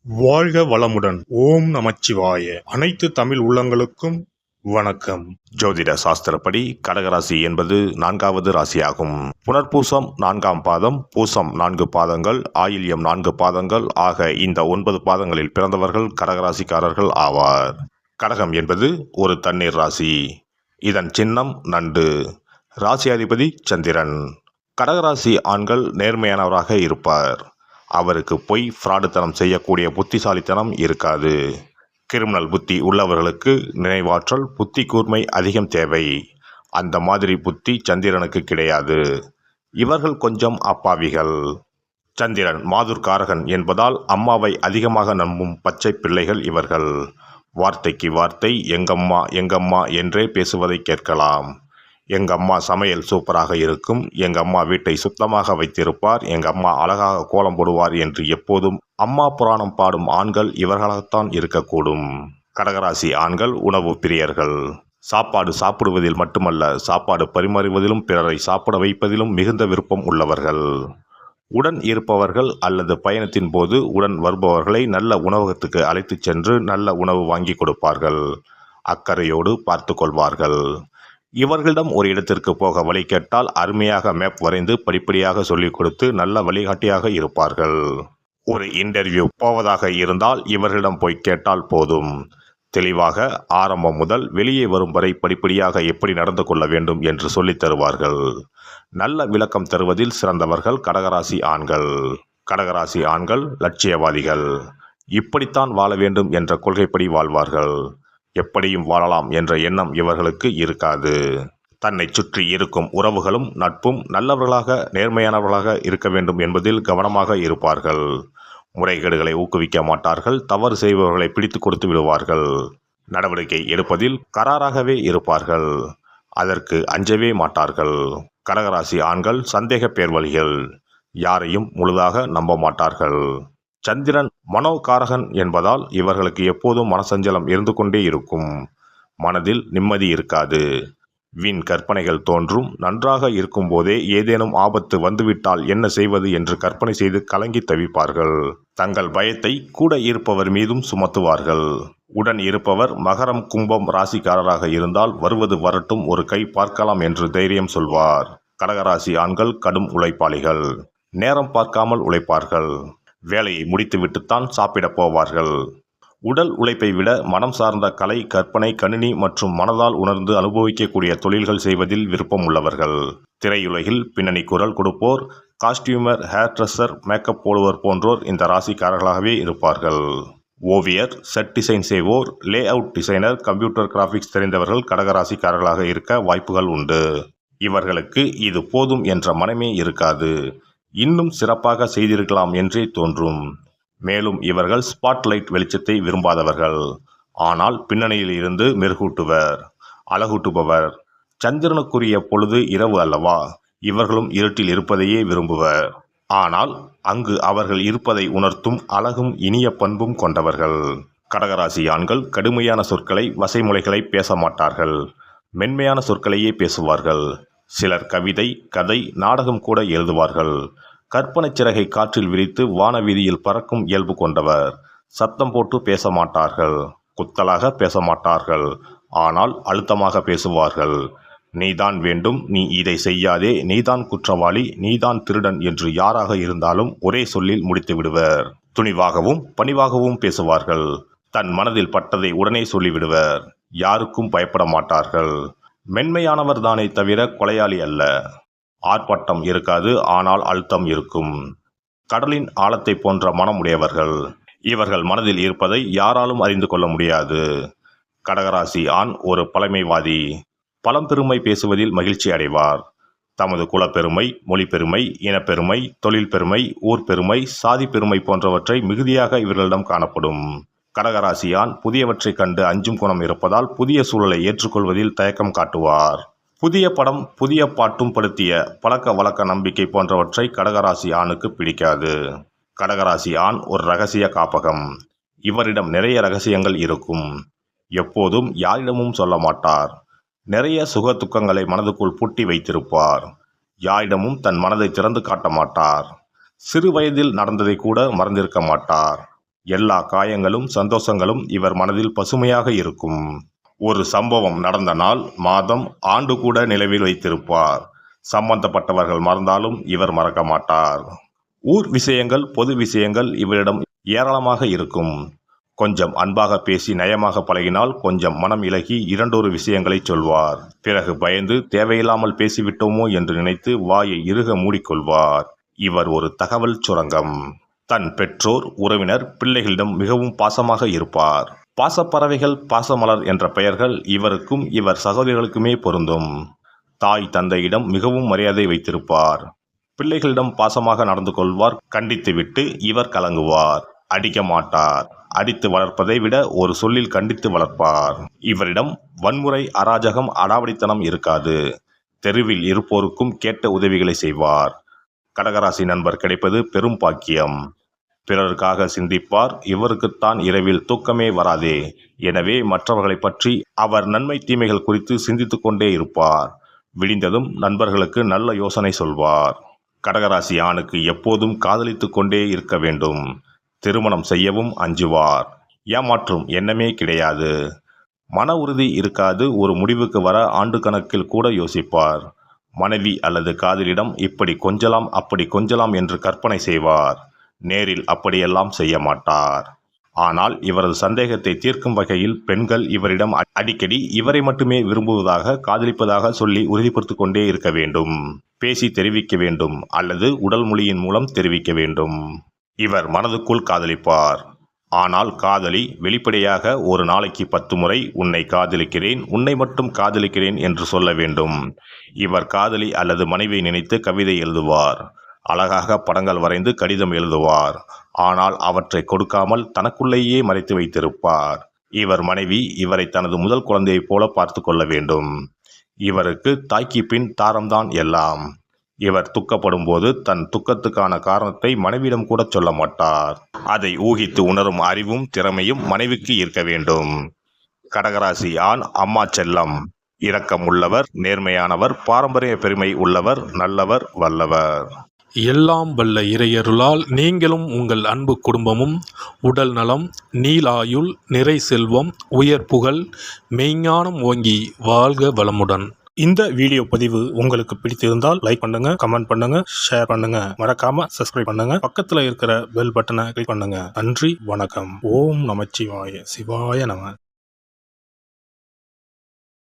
வாழ்க வளமுடன். ஓம் நமச்சிவாய. அனைத்து தமிழ் உள்ளங்களுக்கும் வணக்கம். ஜோதிட சாஸ்திரப்படி கடகராசி என்பது 4வது ராசியாகும். புனர்பூசம் 4ஆம் பாதம், பூசம் 4 பாதங்கள், ஆயில்யம் 4 பாதங்கள் ஆக இந்த 9 பாதங்களில் பிறந்தவர்கள் கடகராசிக்காரர்கள் ஆவார். கடகம் என்பது ஒரு தண்ணீர் ராசி. இதன் சின்னம் நண்டு. ராசியாதிபதி சந்திரன். கடகராசி ஆண்கள் நேர்மையானவராக இருப்பார். அவருக்கு பொய், ஃப்ராடுத்தனம் செய்யக்கூடிய புத்திசாலித்தனம் இருக்காது. கிரிமினல் புத்தி உள்ளவர்களுக்கு நினைவாற்றல், புத்தி கூர்மை அதிகம் தேவை. அந்த மாதிரி புத்தி சந்திரனுக்கு கிடையாது. இவர்கள் கொஞ்சம் அப்பாவிகள். சந்திரன் மாதுர்காரகன் என்பதால் அம்மாவை அதிகமாக நம்பும் பச்சை பிள்ளைகள் இவர்கள். வார்த்தைக்கு வார்த்தை எங்கம்மா எங்கம்மா என்றே பேசுவதை கேட்கலாம். எங்கம்மா சமையல் சூப்பராக இருக்கும், எங்கம்மா வீட்டை சுத்தமாக வைத்திருப்பார், எங்கம்மா அழகாக கோலம் போடுவார் என்று எப்போதும் அம்மா புராணம் பாடும் ஆண்கள் இவர்களாகத்தான் இருக்கக்கூடும். கடகராசி ஆண்கள் உணவு பிரியர்கள். சாப்பாடு சாப்பிடுவதில் மட்டுமல்ல, சாப்பாடு பரிமாறுவதிலும் பிறரை சாப்பிட வைப்பதிலும் மிகுந்த விருப்பம் உள்ளவர்கள். உடன் இருப்பவர்கள் அல்லது பயணத்தின் போது உடன் வருபவர்களை நல்ல உணவகத்துக்கு அழைத்துச் சென்று நல்ல உணவு வாங்கி கொடுப்பார்கள். அக்கறையோடு பார்த்து கொள்வார்கள். இவர்களிடம் ஒரு இடத்திற்கு போக வழி கேட்டால் அருமையாக மேப் வரைந்து படிப்படியாக சொல்லிக் கொடுத்து நல்ல வழிகாட்டியாக இருப்பார்கள். ஒரு இன்டர்வியூ போவதாக இருந்தால் இவர்களிடம் போய் கேட்டால் போதும். தெளிவாக ஆரம்பம் முதல் வெளியே வரும் வரை படிப்படியாக எப்படி நடந்து கொள்ள வேண்டும் என்று சொல்லித் தருவார்கள். நல்ல விளக்கம் தருவதில் சிறந்தவர்கள் கடகராசி ஆண்கள். கடகராசி ஆண்கள் லட்சியவாதிகள். இப்படித்தான் வாழ வேண்டும் என்ற கொள்கைப்படி வாழ்வார்கள். எப்படியும் வாழலாம் என்ற எண்ணம் இவர்களுக்கு இருக்காது. தன்னை சுற்றி இருக்கும் உறவுகளும் நட்பும் நல்லவர்களாக நேர்மையானவர்களாக இருக்க வேண்டும் என்பதில் கவனமாக இருப்பார்கள். முறைகேடுகளை ஊக்குவிக்க மாட்டார்கள். தவறு செய்பவர்களை பிடித்து கொடுத்து விடுவார்கள். நடவடிக்கை எடுப்பதில் கராராகவே இருப்பார்கள். அதற்கு அஞ்சவே மாட்டார்கள். கடகராசி ஆண்கள் சந்தேக பேர்வழிகள். யாரையும் முழுதாக நம்ப மாட்டார்கள். சந்திரன் மனோகாரகன் என்பதால் இவர்களுக்கு எப்போதும் மனசஞ்சலம் இருந்து கொண்டே இருக்கும். மனதில் நிம்மதி இருக்காது. வீண் கற்பனைகள் தோன்றும். நன்றாக இருக்கும்போதே ஏதேனும் ஆபத்து வந்துவிட்டால் என்ன செய்வது என்று கற்பனை செய்து கலங்கி தவிப்பார்கள். தங்கள் பயத்தை கூட இருப்பவர் மீதும் சுமத்துவார்கள். உடன் இருப்பவர் மகரம் கும்பம் ராசிக்காரராக இருந்தால் வருவது வரட்டும், ஒரு கை பார்க்கலாம் என்று தைரியம் சொல்வார். கடகராசி ஆண்கள் கடும் உழைப்பாளிகள். நேரம் பார்க்காமல் உழைப்பார்கள். வேலையை முடித்துவிட்டுத்தான் சாப்பிடப் போவார்கள். உடல் உழைப்பை விட மனம் சார்ந்த கலை, கற்பனை, கணினி மற்றும் மனதால் உணர்ந்து அனுபவிக்கக்கூடிய தொழில்கள் செய்வதில் விருப்பம் உள்ளவர்கள். திரையுலகில் பின்னணி குரல் கொடுப்போர், காஸ்டியூமர், ஹேர் ட்ரெஸ்ஸர், மேக்கப் போடுவோர் போன்றோர் இந்த ராசிக்காரர்களாகவே இருப்பார்கள். ஓவியர், செட் டிசைன் செய்வோர், lay out designer, computer graphics தெரிந்தவர்கள் கடகராசிக்காரர்களாக இருக்க வாய்ப்புகள் உண்டு. இவர்களுக்கு இது போதும் என்ற மனமே இருக்காது. இன்னும் சிறப்பாக செய்திருக்கலாம் என்றே தோன்றும். மேலும் இவர்கள் ஸ்பாட்லைட் வெளிச்சத்தை விரும்பாதவர்கள். ஆனால் பின்னணியில் இருந்து மெருகூட்டுவர், அழகூட்டுபவர். சந்திரனுக்குரிய பொழுது இரவு அல்லவா? இவர்களும் இருட்டில் இருப்பதையே விரும்புவர். ஆனால் அங்கு அவர்கள் இருப்பதை உணர்த்தும் அழகும் இனிய பண்பும் கொண்டவர்கள். கடகராசி ஆண்கள் கடுமையான சொற்களை, வசைமொழிகளை பேச மாட்டார்கள். மென்மையான சொற்களையே பேசுவார்கள். சிலர் கவிதை, கதை, நாடகம் கூட எழுதுவார்கள். கற்பனை சிறகை காற்றில் விரித்து வானவீதியில் பறக்கும் இயல்பு கொண்டவர். சத்தம் போட்டு பேச மாட்டார்கள். குத்தலாக பேச மாட்டார்கள். ஆனால் அழுத்தமாக பேசுவார்கள். நீதான் வேண்டும், நீ இதை செய்யாதே, நீதான் குற்றவாளி, நீதான் திருடன் என்று யாராக இருந்தாலும் ஒரே சொல்லில் முடித்து விடுவர். துணிவாகவும் பணிவாகவும் பேசுவார்கள். தன் மனதில் பட்டதை உடனே சொல்லிவிடுவர். யாருக்கும் பயப்பட மாட்டார்கள். மென்மையானவர் தானே தவிர கொலையாளி அல்ல. ஆர்ப்பாட்டம் இருக்காது, ஆனால் அழுத்தம் இருக்கும். கடலின் ஆழத்தை போன்ற மனம் உடையவர்கள். இவர்கள் மனதில் இருப்பதை யாராலும் அறிந்து கொள்ள முடியாது. கடகராசி ஆண் ஒரு பழமைவாதி. பழம்பெருமை பேசுவதில் மகிழ்ச்சி அடைவார். தமது குலப்பெருமை, மொழி பெருமை, இனப்பெருமை, தொழில் பெருமை, ஊர் பெருமை, சாதி பெருமை போன்றவற்றை மிகுதியாக இவர்களிடம் காணப்படும். கடகராசியான் புதியவற்றை கண்டு அஞ்சும் குணம் இருப்பதால் புதிய சூழலை ஏற்றுக்கொள்வதில் தயக்கம் காட்டுவார். புதிய படம், புதிய பாட்டும் படுத்திய பழக்க வழக்க நம்பிக்கை போன்றவற்றை கடகராசி ஆணுக்கு பிடிக்காது. கடகராசி ஆண் ஒரு இரகசிய காப்பகம். இவரிடம் நிறைய ரகசியங்கள் இருக்கும். எப்போதும் யாரிடமும் சொல்ல மாட்டார். நிறைய சுக துக்கங்களை மனதுக்குள் பூட்டி வைத்திருப்பார். யாரிடமும் தன் மனதை திறந்து காட்ட மாட்டார். சிறு வயதில் நடந்ததை கூட மறந்திருக்க மாட்டார். எல்லா காயங்களும் சந்தோஷங்களும் இவர் மனதில் பசுமையாக இருக்கும். ஒரு சம்பவம் நடந்த நாள், மாதம், ஆண்டு கூட நினைவில் வைத்திருப்பார். சம்பந்தப்பட்டவர்கள் மறந்தாலும் இவர் மறக்க மாட்டார். ஊர் விஷயங்கள், பொது விஷயங்கள் இவரிடம் ஏராளமாக இருக்கும். கொஞ்சம் அன்பாக பேசி நயமாக பழகினால் கொஞ்சம் மனம் இலகி இரண்டொரு விஷயங்களை சொல்வார். பிறகு பயந்து தேவையில்லாமல் பேசிவிட்டோமோ என்று நினைத்து வாயை இறுக மூடிக்கொள்வார். இவர் ஒரு தகவல் சுரங்கம். தன் பெற்றோர், உறவினர், பிள்ளைகளிடம் மிகவும் பாசமாக இருப்பார். பாசப்பறவைகள், பாசமலர் என்ற பெயர்கள் இவருக்கும் இவர் சகோதரிகளுக்குமே பொருந்தும். தாய் தந்தையிடம் மிகவும் மரியாதை வைத்திருப்பார். பிள்ளைகளிடம் பாசமாக நடந்து கொள்வார். கண்டித்துவிட்டு இவர் கலங்குவார். அடிக்க மாட்டார். அடித்து வளர்ப்பதை விட ஒரு சொல்லில் கண்டித்து வளர்ப்பார். இவரிடம் வன்முறை, அராஜகம், அடாவடித்தனம் இருக்காது. தெருவில் இருப்போருக்கும் கேட்ட உதவிகளை செய்வார். கடகராசி நண்பர் கிடைப்பது பெரும் பாக்கியம். பிறருக்காக சிந்திப்பார். இவருக்குத்தான் இரவில் தூக்கமே வராதே. எனவே மற்றவர்களை பற்றி அவர் நன்மை தீமைகள் குறித்து சிந்தித்து கொண்டே இருப்பார். விடிந்ததும் நண்பர்களுக்கு நல்ல யோசனை சொல்வார். கடகராசி ஆணுக்கு எப்போதும் காதலித்து கொண்டே இருக்க வேண்டும். திருமணம் செய்யவும் அஞ்சுவார். ஏமாற்றும் எண்ணமே கிடையாது. மன உறுதி இருக்காது. ஒரு முடிவுக்கு வர ஆண்டு கணக்கில் கூட யோசிப்பார். மனைவி அல்லது காதலிடம் இப்படி கொஞ்சலாம் அப்படி கொஞ்சலாம் என்று கற்பனை செய்வார். நேரில் அப்படியெல்லாம் செய்ய மாட்டார். ஆனால் இவரது சந்தேகத்தை தீர்க்கும் வகையில் பெண்கள் இவரிடம் அடிக்கடி இவரை மட்டுமே விரும்புவதாக, காதலிப்பதாக சொல்லி உறுதிப்படுத்தி கொண்டே இருக்க வேண்டும். பேசி தெரிவிக்க வேண்டும் அல்லது உடல் மொழியின் மூலம் தெரிவிக்க வேண்டும். இவர் மனதுக்குள் காதலிப்பார். ஆனால் காதலி வெளிப்படையாக ஒரு நாளைக்கு 10 முறை உன்னை காதலிக்கிறேன், உன்னை மட்டும் காதலிக்கிறேன் என்று சொல்ல வேண்டும். இவர் காதலி அல்லது மனைவியை நினைத்து கவிதை எழுதுவார். அழகாக படங்கள் வரைந்து கடிதம் எழுதுவார். ஆனால் அவற்றை கொடுக்காமல் தனக்குள்ளேயே மறைத்து வைத்திருப்பார். இவர் மனைவி இவரை தனது முதல் குழந்தையைப் போல பார்த்து கொள்ள வேண்டும். இவருக்கு தாய்க்கு பின் தாரம்தான் எல்லாம். இவர் துக்கப்படும் போது தன் துக்கத்துக்கான காரணத்தை மனைவியிடம் கூட சொல்ல மாட்டார். அதை ஊகித்து உணரும் அறிவும் திறமையும் மனைவிக்கு இருக்க வேண்டும். கடகராசி ஆண் அம்மா செல்லம். இரக்கம் உள்ளவர், நேர்மையானவர், பாரம்பரிய பெருமை உள்ளவர், நல்லவர், வல்லவர். எல்லாம் வல்ல இறையருளால் நீங்களும் உங்கள் அன்பு குடும்பமும் உடல் நலம், நீலாயுள், நிறை செல்வம், உயர் புகழ், மெய்ஞானம் ஓங்கி வாழ்க வளமுடன். இந்த வீடியோ பதிவு உங்களுக்கு பிடித்திருந்தால் லைக் பண்ணுங்க, கமெண்ட் பண்ணுங்க, ஷேர் பண்ணுங்க. மறக்காம சப்ஸ்கிரைப் பண்ணுங்க. பக்கத்துல இருக்கிற பெல் பட்டனை கிளிக் பண்ணுங்க. நன்றி, வணக்கம். ஓம் நமச்சிவாய. சிவாய நம.